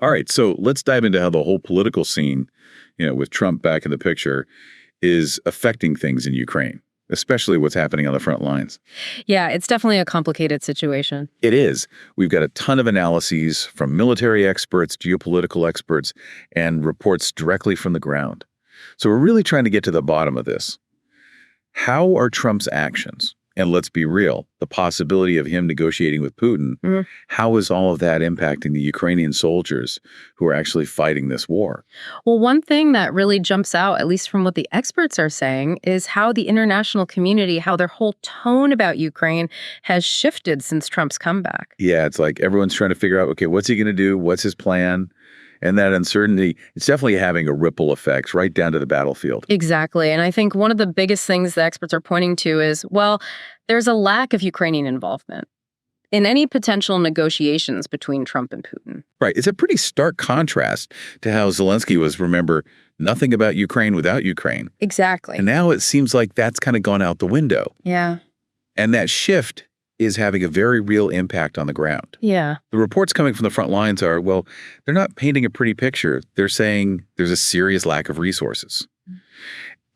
All right, so let's dive into how the whole political scene, with Trump back in the picture, is affecting things in Ukraine, especially what's happening on the front lines. Yeah, it's definitely a complicated situation. It is. We've got a ton of analyses from military experts, geopolitical experts, and reports directly from the ground. So we're really trying to get to the bottom of this. How are Trump's actions, and let's be real, the possibility of him negotiating with Putin, how is all of that impacting the Ukrainian soldiers who are actually fighting this war? Well, one thing that really jumps out, at least from what the experts are saying, is how the international community, how their whole tone about Ukraine has shifted since Trump's comeback. Yeah, it's like everyone's trying to figure out, okay, what's he going to do? What's his plan? And that uncertainty, it's definitely having a ripple effect right down to the battlefield. Exactly. And I think one of the biggest things the experts are pointing to is, well, there's a lack of Ukrainian involvement in any potential negotiations between Trump and Putin. Right. It's a pretty stark contrast to how Zelensky was, remember, nothing about Ukraine without Ukraine. Exactly. And now it seems like that's kind of gone out the window. Yeah. And that shift is having a very real impact on the ground. Yeah. The reports coming from the front lines are, well, they're not painting a pretty picture. They're saying there's a serious lack of resources.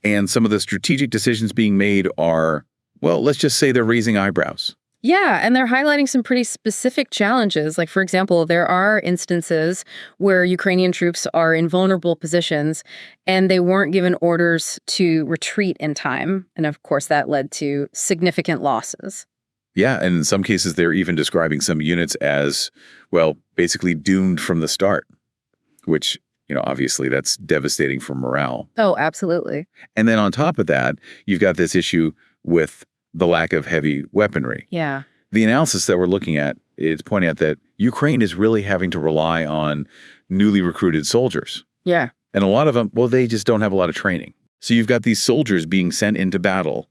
And some of the strategic decisions being made are, well, let's just say they're raising eyebrows. Yeah, and they're highlighting some pretty specific challenges. Like, for example, there are instances where Ukrainian troops are in vulnerable positions and they weren't given orders to retreat in time. And of course, that led to significant losses. Yeah, and in some cases, they're even describing some units as, well, basically doomed from the start, which, obviously that's devastating for morale. Oh, absolutely. And then on top of that, you've got this issue with the lack of heavy weaponry. Yeah. The analysis that we're looking at is pointing out that Ukraine is really having to rely on newly recruited soldiers. Yeah. And a lot of them, well, they just don't have a lot of training. So you've got these soldiers being sent into battle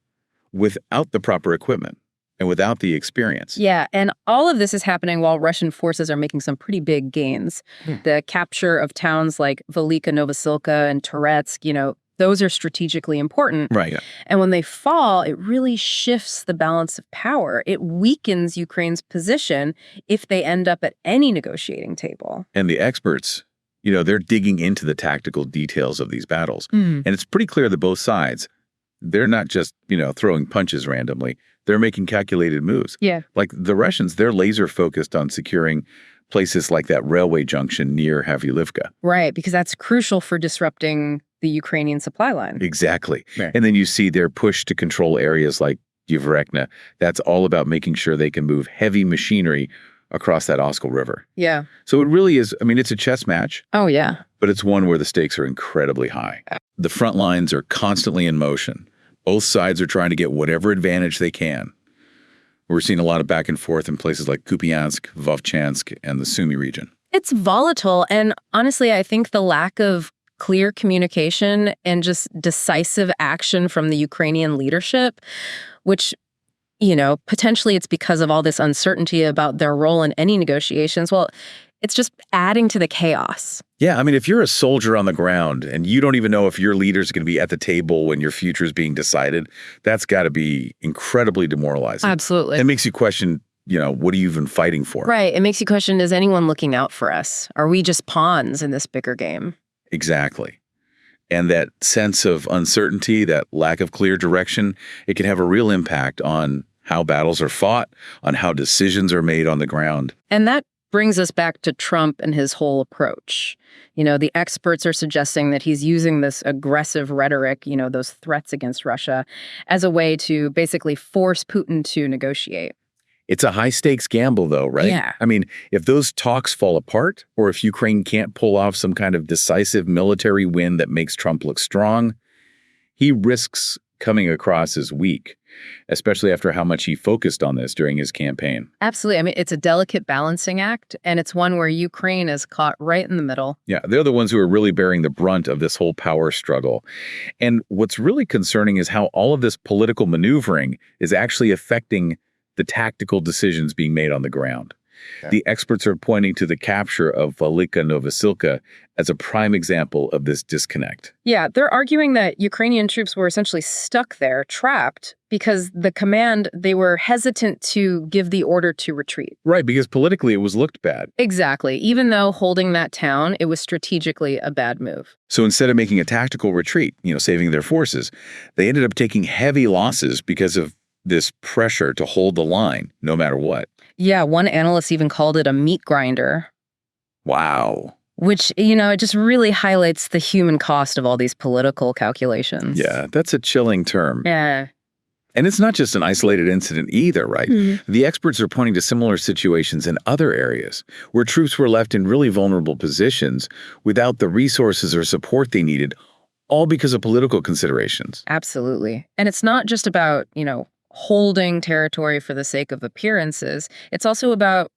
without the proper equipment and without the experience. Yeah, and all of this is happening while Russian forces are making some pretty big gains. The capture of towns like Velika Novosilka and Toretsk, those are strategically important. Right. Yeah. And when they fall, it really shifts the balance of power. It weakens Ukraine's position if they end up at any negotiating table. And the experts, they're digging into the tactical details of these battles. And it's pretty clear that both sides, they're not just, throwing punches randomly. They're making calculated moves. Yeah. Like the Russians, they're laser focused on securing places like that railway junction near Havlivka. Right, because that's crucial for disrupting the Ukrainian supply line. Exactly. Right. And then you see their push to control areas like Yevrekna. That's all about making sure they can move heavy machinery across that Oskol River. Yeah. So it really is, it's a chess match. Oh, yeah. But it's one where the stakes are incredibly high. The front lines are constantly in motion. Both sides are trying to get whatever advantage they can. We're seeing a lot of back and forth in places like Kupiansk, Vovchansk, and the Sumy region. It's volatile. And honestly, I think the lack of clear communication and just decisive action from the Ukrainian leadership, which, potentially it's because of all this uncertainty about their role in any negotiations. Well, it's just adding to the chaos. Yeah, if you're a soldier on the ground and you don't even know if your leader's going to be at the table when your future is being decided, that's got to be incredibly demoralizing. Absolutely. It makes you question, what are you even fighting for? Right. It makes you question, is anyone looking out for us? Are we just pawns in this bigger game? Exactly. And that sense of uncertainty, that lack of clear direction, it can have a real impact on how battles are fought, on how decisions are made on the ground. And that brings us back to Trump and his whole approach. The experts are suggesting that he's using this aggressive rhetoric, those threats against Russia, as a way to basically force Putin to negotiate. It's a high-stakes gamble, though, right? Yeah. If those talks fall apart, or if Ukraine can't pull off some kind of decisive military win that makes Trump look strong, he risks coming across as weak, especially after how much he focused on this during his campaign. Absolutely. It's a delicate balancing act, and it's one where Ukraine is caught right in the middle. Yeah, they're the ones who are really bearing the brunt of this whole power struggle. And what's really concerning is how all of this political maneuvering is actually affecting the tactical decisions being made on the ground. Okay. The experts are pointing to the capture of Velika Novosilka as a prime example of this disconnect. Yeah, they're arguing that Ukrainian troops were essentially stuck there, trapped, because the command, they were hesitant to give the order to retreat. Right, because politically it was looked bad. Exactly. Even though holding that town, it was strategically a bad move. So instead of making a tactical retreat, saving their forces, they ended up taking heavy losses because of this pressure to hold the line, no matter what. Yeah, one analyst even called it a meat grinder. Wow. Which, it just really highlights the human cost of all these political calculations. Yeah, that's a chilling term. Yeah. And it's not just an isolated incident either, right? Mm-hmm. The experts are pointing to similar situations in other areas where troops were left in really vulnerable positions without the resources or support they needed, all because of political considerations. Absolutely. And it's not just about, holding territory for the sake of appearances. It's also about,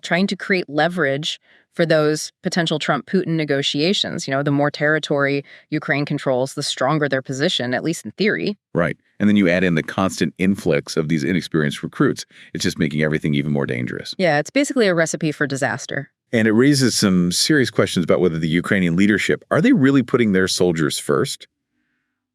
trying to create leverage for those potential Trump-Putin negotiations. The more territory Ukraine controls, the stronger their position, at least in theory. Right. And then you add in the constant influx of these inexperienced recruits. It's just making everything even more dangerous. Yeah, it's basically a recipe for disaster. And it raises some serious questions about whether the Ukrainian leadership, are they really putting their soldiers first?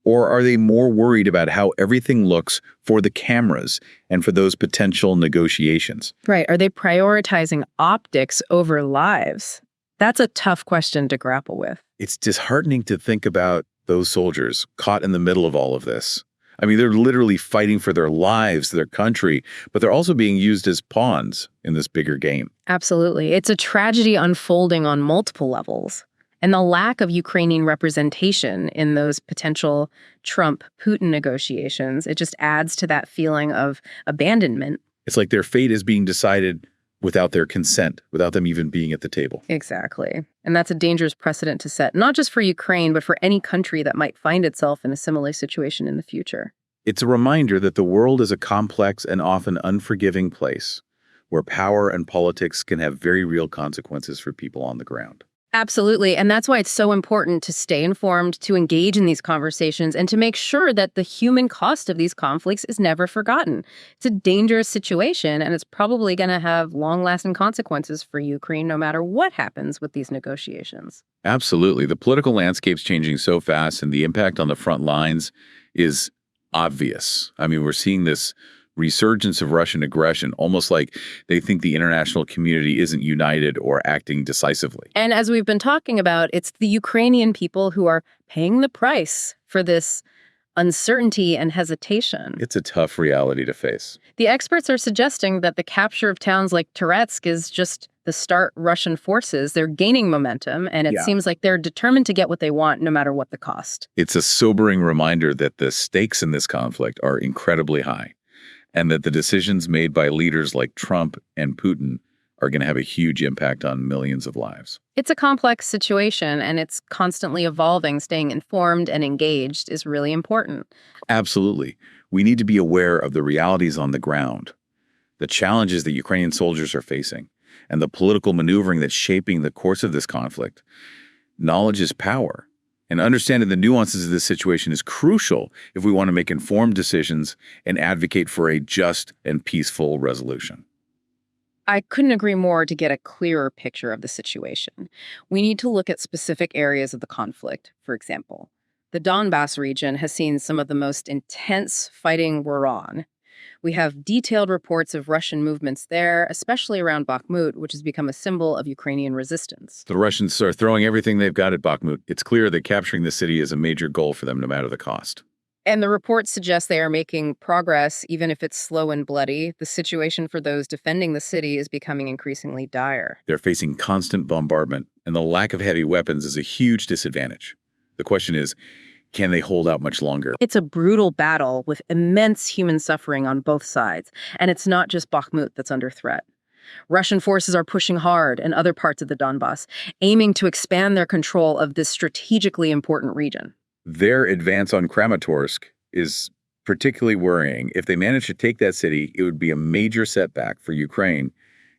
Or are they more worried about how everything looks for the cameras and for those potential negotiations? Right. Are they prioritizing optics over lives? That's a tough question to grapple with. It's disheartening to think about those soldiers caught in the middle of all of this. I mean, they're literally fighting for their lives, their country, but they're also being used as pawns in this bigger game. Absolutely. It's a tragedy unfolding on multiple levels. And the lack of Ukrainian representation in those potential Trump-Putin negotiations, it just adds to that feeling of abandonment. It's like their fate is being decided without their consent, without them even being at the table. Exactly. And that's a dangerous precedent to set, not just for Ukraine, but for any country that might find itself in a similar situation in the future. It's a reminder that the world is a complex and often unforgiving place where power and politics can have very real consequences for people on the ground. Absolutely. And that's why it's so important to stay informed, to engage in these conversations, and to make sure that the human cost of these conflicts is never forgotten. It's a dangerous situation, and it's probably going to have long-lasting consequences for Ukraine no matter what happens with these negotiations. Absolutely. The political landscape's changing so fast, and the impact on the front lines is obvious. I mean, we're seeing this resurgence of Russian aggression, almost like they think the international community isn't united or acting decisively. And as we've been talking about, it's the Ukrainian people who are paying the price for this uncertainty and hesitation. It's a tough reality to face. The experts are suggesting that the capture of towns like Toretsk is just the start. Russian forces, they're gaining momentum, and it seems like they're determined to get what they want no matter what the cost. It's a sobering reminder that the stakes in this conflict are incredibly high, and that the decisions made by leaders like Trump and Putin are going to have a huge impact on millions of lives. It's a complex situation, and it's constantly evolving. Staying informed and engaged is really important. Absolutely. We need to be aware of the realities on the ground, the challenges that Ukrainian soldiers are facing, and the political maneuvering that's shaping the course of this conflict. Knowledge is power. And understanding the nuances of this situation is crucial if we want to make informed decisions and advocate for a just and peaceful resolution. I couldn't agree more to get a clearer picture of the situation. We need to look at specific areas of the conflict. For example, the Donbas region has seen some of the most intense fighting we're on. We have detailed reports of Russian movements there, especially around Bakhmut, which has become a symbol of Ukrainian resistance. The Russians are throwing everything they've got at Bakhmut. It's clear that capturing the city is a major goal for them, no matter the cost. And the reports suggest they are making progress, even if it's slow and bloody. The situation for those defending the city is becoming increasingly dire. They're facing constant bombardment, and the lack of heavy weapons is a huge disadvantage. The question is, can they hold out much longer? It's a brutal battle with immense human suffering on both sides, and it's not just Bakhmut that's under threat. Russian forces are pushing hard in other parts of the Donbas, aiming to expand their control of this strategically important region. Their advance on Kramatorsk is particularly worrying. If they manage to take that city, it would be a major setback for Ukraine,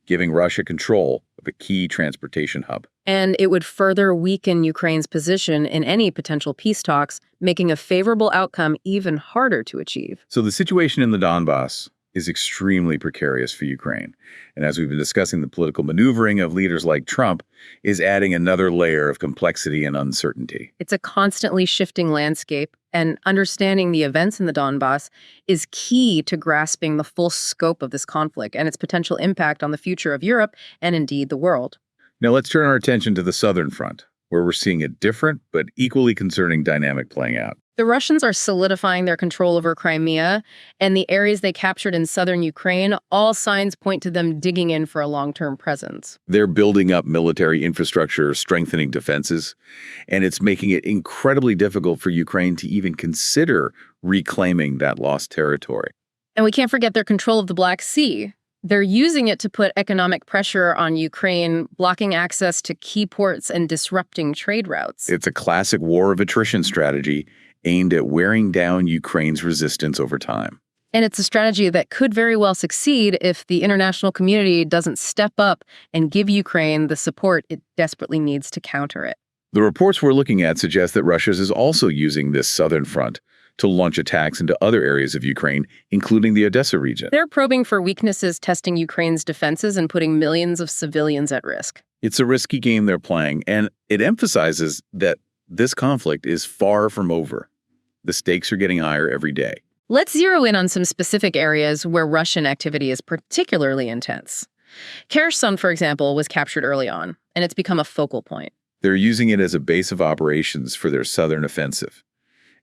giving Russia control of a key transportation hub. And it would further weaken Ukraine's position in any potential peace talks, making a favorable outcome even harder to achieve. So the situation in the Donbas is extremely precarious for Ukraine. And as we've been discussing, the political maneuvering of leaders like Trump is adding another layer of complexity and uncertainty. It's a constantly shifting landscape, and understanding the events in the Donbas is key to grasping the full scope of this conflict and its potential impact on the future of Europe and indeed the world. Now let's turn our attention to the southern front, where we're seeing a different but equally concerning dynamic playing out. The Russians are solidifying their control over Crimea and the areas they captured in southern Ukraine. All signs point to them digging in for a long-term presence. They're building up military infrastructure, strengthening defenses, and it's making it incredibly difficult for Ukraine to even consider reclaiming that lost territory. And we can't forget their control of the Black Sea. They're using it to put economic pressure on Ukraine, blocking access to key ports and disrupting trade routes. It's a classic war of attrition strategy aimed at wearing down Ukraine's resistance over time. And it's a strategy that could very well succeed if the international community doesn't step up and give Ukraine the support it desperately needs to counter it. The reports we're looking at suggest that Russia is also using this southern front to launch attacks into other areas of Ukraine, including the Odessa region. They're probing for weaknesses, testing Ukraine's defenses, and putting millions of civilians at risk. It's a risky game they're playing, and it emphasizes that this conflict is far from over. The stakes are getting higher every day. Let's zero in on some specific areas where Russian activity is particularly intense. Kherson, for example, was captured early on, and it's become a focal point. They're using it as a base of operations for their southern offensive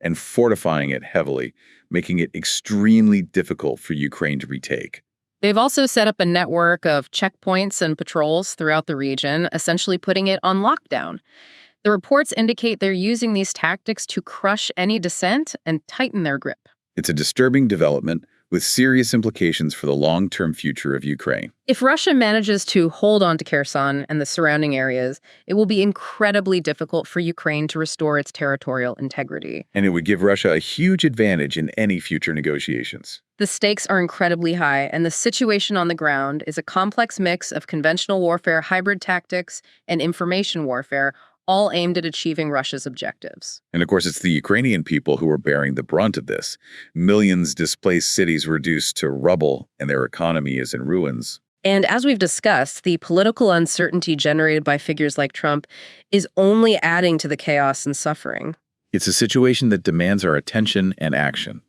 and fortifying it heavily, making it extremely difficult for Ukraine to retake. They've also set up a network of checkpoints and patrols throughout the region, essentially putting it on lockdown. The reports indicate they're using these tactics to crush any dissent and tighten their grip. It's a disturbing development with serious implications for the long-term future of Ukraine. If Russia manages to hold on to Kherson and the surrounding areas, it will be incredibly difficult for Ukraine to restore its territorial integrity. And it would give Russia a huge advantage in any future negotiations. The stakes are incredibly high, and the situation on the ground is a complex mix of conventional warfare, hybrid tactics, and information warfare, all aimed at achieving Russia's objectives. And of course, it's the Ukrainian people who are bearing the brunt of this. Millions displaced, cities reduced to rubble, and their economy is in ruins. And as we've discussed, the political uncertainty generated by figures like Trump is only adding to the chaos and suffering. It's a situation that demands our attention and action.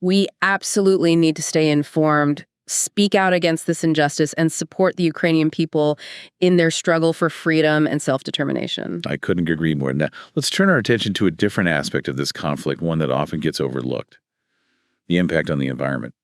We absolutely need to stay informed, speak out against this injustice, and support the Ukrainian people in their struggle for freedom and self-determination. I couldn't agree more. Now, let's turn our attention to a different aspect of this conflict, one that often gets overlooked: the impact on the environment.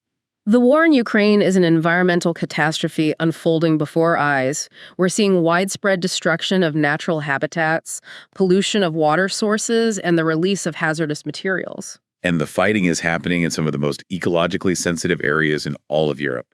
The war in Ukraine is an environmental catastrophe unfolding before our eyes. We're seeing widespread destruction of natural habitats, pollution of water sources, and the release of hazardous materials. And the fighting is happening in some of the most ecologically sensitive areas in all of Europe.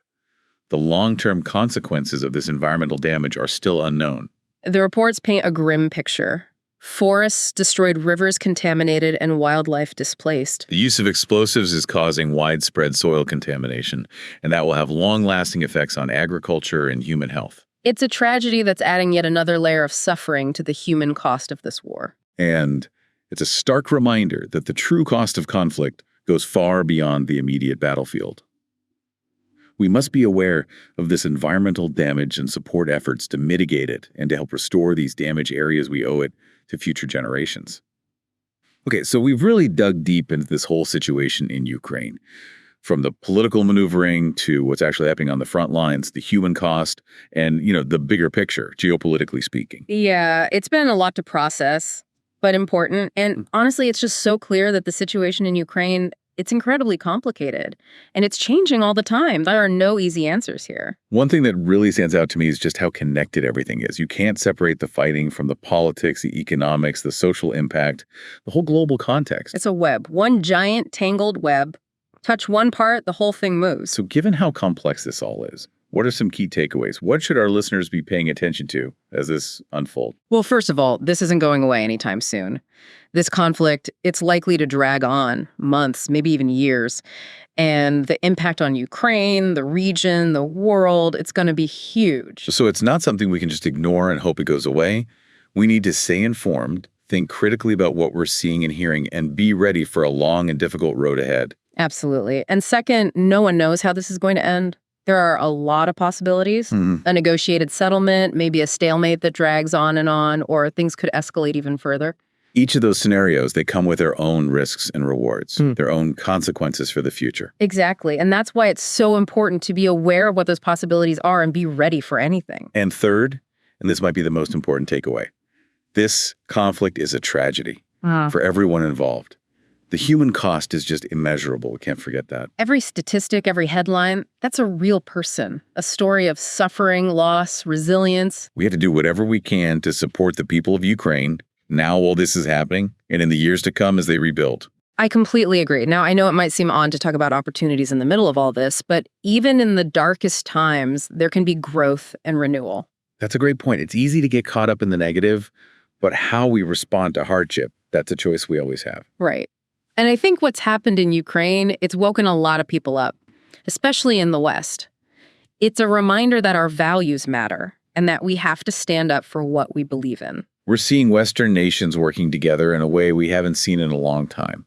The long-term consequences of this environmental damage are still unknown. The reports paint a grim picture. Forests destroyed, rivers contaminated, and wildlife displaced. The use of explosives is causing widespread soil contamination, and that will have long-lasting effects on agriculture and human health. It's a tragedy that's adding yet another layer of suffering to the human cost of this war. And it's a stark reminder that the true cost of conflict goes far beyond the immediate battlefield. We must be aware of this environmental damage and support efforts to mitigate it and to help restore these damaged areas. We owe it to future generations. Okay, so we've really dug deep into this whole situation in Ukraine, from the political maneuvering to what's actually happening on the front lines, the human cost, and, the bigger picture, geopolitically speaking. Yeah, it's been a lot to process, but important. And honestly, it's just so clear that the situation in Ukraine, it's incredibly complicated, and it's changing all the time. There are no easy answers here. One thing that really stands out to me is just how connected everything is. You can't separate the fighting from the politics, the economics, the social impact, the whole global context. It's a web, one giant tangled web. Touch one part, the whole thing moves. So given how complex this all is, what are some key takeaways? What should our listeners be paying attention to as this unfolds? Well, first of all, this isn't going away anytime soon. This conflict, it's likely to drag on months, maybe even years. And the impact on Ukraine, the region, the world, it's going to be huge. So it's not something we can just ignore and hope it goes away. We need to stay informed, think critically about what we're seeing and hearing, and be ready for a long and difficult road ahead. Absolutely. And second, no one knows how this is going to end. There are a lot of possibilities. A negotiated settlement, maybe a stalemate that drags on, or things could escalate even further. Each of those scenarios, they come with their own risks and rewards, their own consequences for the future. Exactly. And that's why it's so important to be aware of what those possibilities are and be ready for anything. And third, and this might be the most important takeaway, this conflict is a tragedy for everyone involved. The human cost is just immeasurable. We can't forget that. Every statistic, every headline, that's a real person, a story of suffering, loss, resilience. We have to do whatever we can to support the people of Ukraine now while this is happening and in the years to come as they rebuild. I completely agree. Now, I know it might seem odd to talk about opportunities in the middle of all this, but even in the darkest times, there can be growth and renewal. That's a great point. It's easy to get caught up in the negative, but how we respond to hardship, that's a choice we always have. Right. And I think what's happened in Ukraine, it's woken a lot of people up, especially in the West. It's a reminder that our values matter and that we have to stand up for what we believe in. We're seeing Western nations working together in a way we haven't seen in a long time.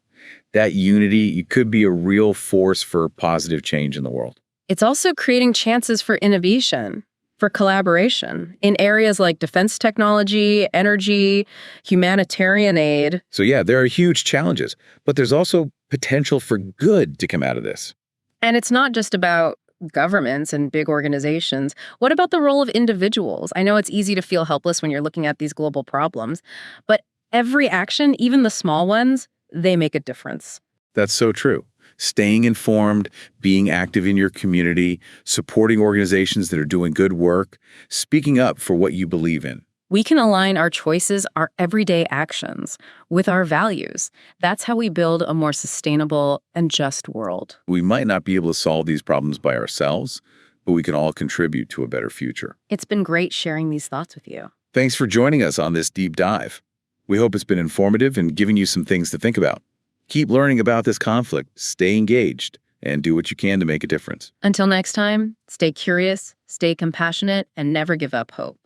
That unity could be a real force for positive change in the world. It's also creating chances for innovation, for collaboration in areas like defense technology, energy, humanitarian aid. So yeah, there are huge challenges, but there's also potential for good to come out of this. And it's not just about governments and big organizations. What about the role of individuals? I know it's easy to feel helpless when you're looking at these global problems, but every action, even the small ones, they make a difference. That's so true. Staying informed, being active in your community, supporting organizations that are doing good work, speaking up for what you believe in. We can align our choices, our everyday actions, with our values. That's how we build a more sustainable and just world. We might not be able to solve these problems by ourselves, but we can all contribute to a better future. It's been great sharing these thoughts with you. Thanks for joining us on this deep dive. We hope it's been informative and giving you some things to think about. Keep learning about this conflict, stay engaged, and do what you can to make a difference. Until next time, stay curious, stay compassionate, and never give up hope.